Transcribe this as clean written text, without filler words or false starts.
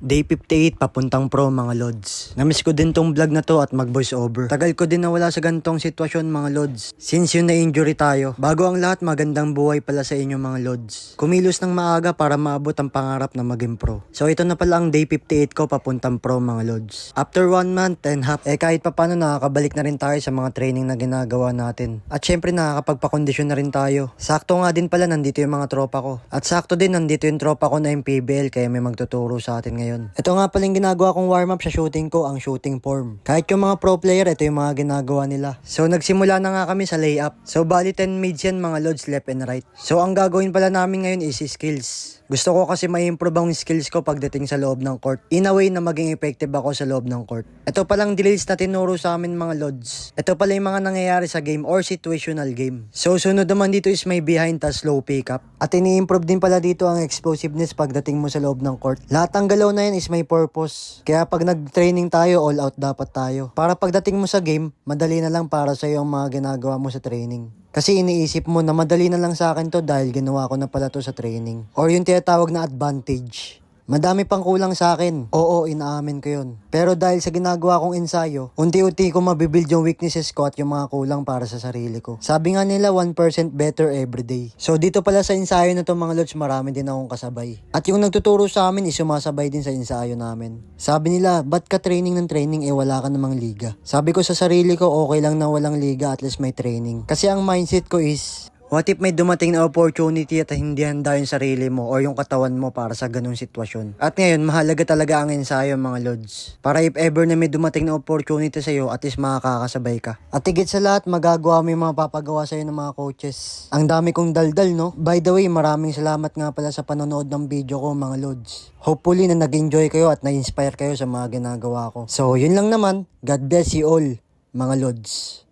Day 58 papuntang pro mga lods. Namiss ko din tong vlog na to at mag voice over. Tagal ko din nawala sa gantong sitwasyon mga lods. Since yun na injury tayo. Bago ang lahat, magandang buhay pala sa inyo mga lods. Kumilos ng maaga para maabot ang pangarap na maging pro. So ito na pala ang day 58 ko papuntang pro mga lods. After 1 month and half, kahit pa paano nakakabalik na rin tayo sa mga training na ginagawa natin. At syempre nakakapagpakondisyon na rin tayo. Sakto nga din pala nandito yung mga tropa ko. At sakto din nandito yung tropa ko na yung PBL kaya may magtuturo sa atin ngayon. Ito nga pala yung ginagawa kong warm up sa shooting ko, ang shooting form. Kahit yung mga pro player, ito yung mga ginagawa nila. So nagsimula na nga kami sa layup. So bali 10 mids yan mga lods, left and right. So ang gagawin pala namin ngayon is skills. Gusto ko kasi ma-improve ang skills ko pagdating sa loob ng court. In a way na maging effective ako sa loob ng court. Ito palang drills na tinuro sa amin mga lods. Ito pala yung mga nangyayari sa game or situational game. So sunod naman dito is may behind tas slow pick up. At ini-improve din pala dito ang explosiveness pagdating mo sa loob ng court. Lahat ng galaw na yan is may purpose. Kaya pag nag-training tayo, all out dapat tayo. Para pagdating mo sa game, madali na lang para sa iyo ang mga ginagawa mo sa training. Kasi iniisip mo na madali na lang sa akin to dahil ginawa ko na pala to sa training. Or yung tinatawag na advantage. Madami pang kulang sa akin. Oo, inaamin ko yun. Pero dahil sa ginagawa kong ensayo, unti-unti ko mabibuild yung weaknesses ko at yung mga kulang para sa sarili ko. Sabi nga nila 1% better everyday. So dito pala sa ensayo na to mga lods, marami din akong kasabay. At yung nagtuturo sa amin is sumasabay din sa ensayo namin. Sabi nila, ba't ka training ng training wala ka namang liga? Sabi ko sa sarili ko, okay lang na walang liga at least may training. Kasi ang mindset ko is, what if may dumating na opportunity at hindi handa yung sarili mo o yung katawan mo para sa ganung sitwasyon? At ngayon, mahalaga talaga ang ensayo mga lods. Para if ever na may dumating na opportunity sa'yo, at least makakasabay ka. At higit sa lahat, magagawa mo yung mga papagawa sa'yo ng mga coaches. Ang dami kong daldal, no? By the way, maraming salamat nga pala sa panonood ng video ko mga lods. Hopefully na nag-enjoy kayo at na-inspire kayo sa mga ginagawa ko. So, yun lang naman. God bless you all, mga lods.